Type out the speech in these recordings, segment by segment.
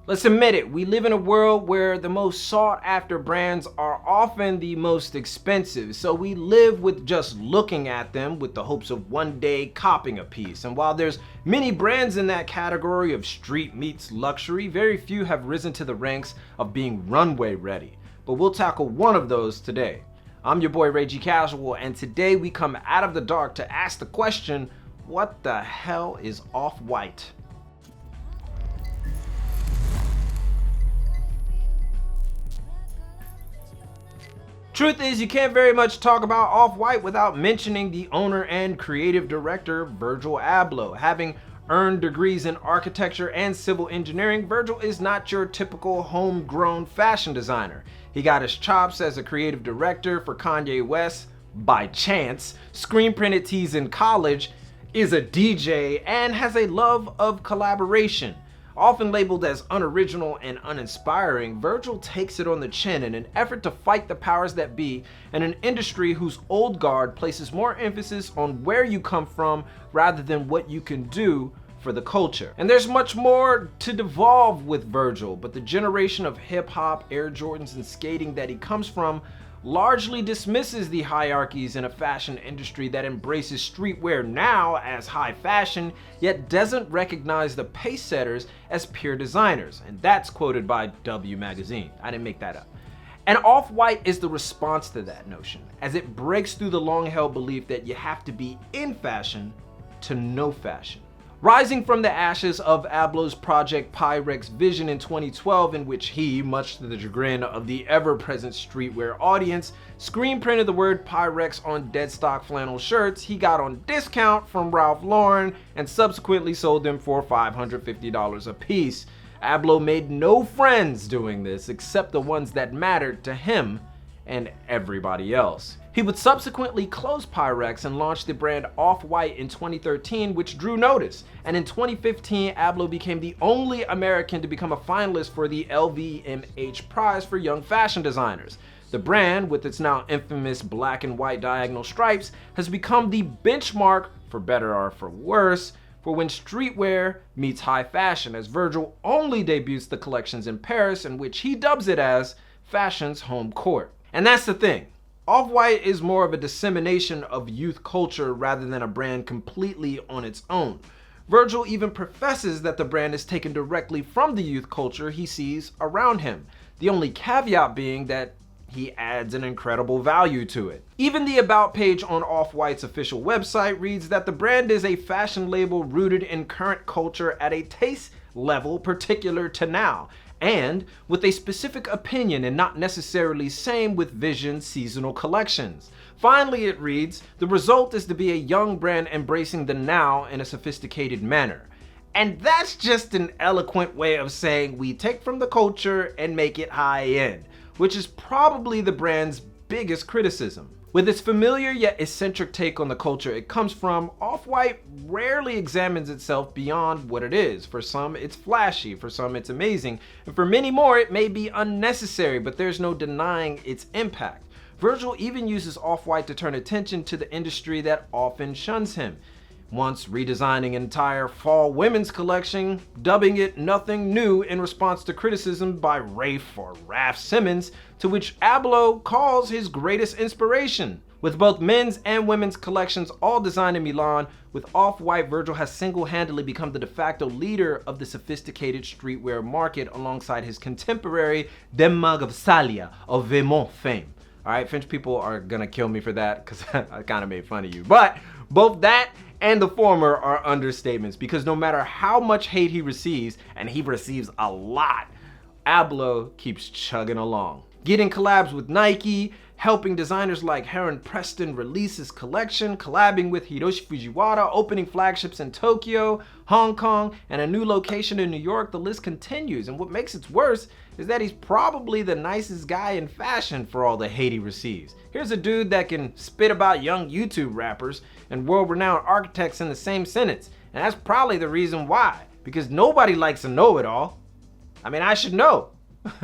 Let's admit it, we live in a world where the most sought after brands are often the most expensive, so we live with just looking at them with the hopes of one day copping a piece. And while there's many brands in that category of street meets luxury, very few have risen to the ranks of being runway ready. But we'll tackle one of those today. I'm your boy Ray G Casual, and today we come out of the dark to ask the question, what the hell is Off-White? Truth is, you can't very much talk about Off-White without mentioning the owner and creative director, Virgil Abloh. Having earned degrees in architecture and civil engineering, Virgil is not your typical homegrown fashion designer. He got his chops as a creative director for Kanye West by chance, screen printed tees in college, is a DJ, and has a love of collaboration. Often labeled as unoriginal and uninspiring, Virgil takes it on the chin in an effort to fight the powers that be in an industry whose old guard places more emphasis on where you come from rather than what you can do for the culture. And there's much more to devolve with Virgil, but the generation of hip-hop, Air Jordans, and skating that he comes from largely dismisses the hierarchies in a fashion industry that embraces streetwear now as high fashion, yet doesn't recognize the pace setters as pure designers. And that's quoted by W Magazine. I didn't make that up. And Off-White is the response to that notion, as it breaks through the long-held belief that you have to be in fashion to know fashion. Rising from the ashes of Abloh's Project Pyrex vision in 2012, in which he, much to the chagrin of the ever-present streetwear audience, screen printed the word Pyrex on dead stock flannel shirts he got on discount from Ralph Lauren and subsequently sold them for $550 a piece. Abloh made no friends doing this except the ones that mattered to him and everybody else. He would subsequently close Pyrex and launch the brand Off-White in 2013, which drew notice. And in 2015, Abloh became the only American to become a finalist for the LVMH Prize for Young Fashion Designers. The brand, with its now infamous black and white diagonal stripes, has become the benchmark, for better or for worse, for when streetwear meets high fashion, as Virgil only debuts the collections in Paris, in which he dubs it as fashion's home court. And that's the thing. Off-White is more of a dissemination of youth culture rather than a brand completely on its own. Virgil even professes that the brand is taken directly from the youth culture he sees around him, the only caveat being that he adds an incredible value to it. Even the About page on Off-White's official website reads that the brand is a fashion label rooted in current culture at a taste level particular to now, and with a specific opinion and not necessarily same with Vision seasonal collections. Finally, it reads, the result is to be a young brand embracing the now in a sophisticated manner. And that's just an eloquent way of saying we take from the culture and make it high end, which is probably the brand's biggest criticism. With its familiar yet eccentric take on the culture it comes from, Off-White rarely examines itself beyond what it is. For some, it's flashy, for some, it's amazing, and for many more, it may be unnecessary, but there's no denying its impact. Virgil even uses Off-White to turn attention to the industry that often shuns him. Once redesigning an entire fall women's collection, dubbing it Nothing New in response to criticism by Rafe or Raf Simons, to which Abloh calls his greatest inspiration. With both men's and women's collections all designed in Milan, with Off-White, Virgil has single-handedly become the de facto leader of the sophisticated streetwear market alongside his contemporary Dem Magavsalia of Vermont fame. Alright, French people are gonna kill me for that because I kind of made fun of you. But both that and the former are understatements, because no matter how much hate he receives, and he receives a lot, Abloh keeps chugging along. Getting collabs with Nike, helping designers like Heron Preston release his collection, collabing with Hiroshi Fujiwara, opening flagships in Tokyo, Hong Kong, and a new location in New York. The list continues, and what makes it worse is that he's probably the nicest guy in fashion for all the hate he receives. Here's a dude that can spit about young YouTube rappers and world-renowned architects in the same sentence, and that's probably the reason why, because nobody likes a know-it-all. I mean, I should know,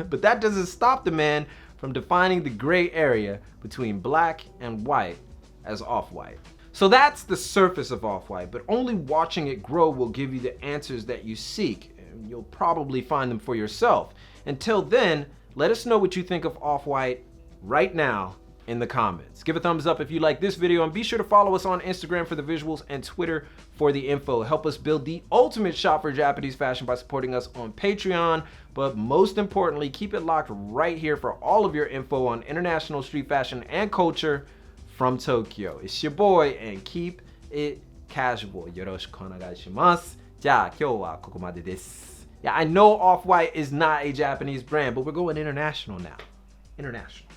but that doesn't stop the man from defining the gray area between black and white as Off-White. So that's the surface of Off-White, but only watching it grow will give you the answers that you seek. and you'll probably find them for yourself. Until then, let us know what you think of Off-White right now in the comments. Give a thumbs up if you like this video, and be sure to follow us on Instagram for the visuals and Twitter for the info. Help us build the ultimate shop for Japanese fashion by supporting us on Patreon, but most importantly, keep it locked right here for all of your info on international street fashion and culture from Tokyo. It's your boy, and keep it casual. Yoroshiku onegaishimasu. じゃあ今日はここまでです。Yeah, I know Off-White is not a Japanese brand, but we're going international now. International.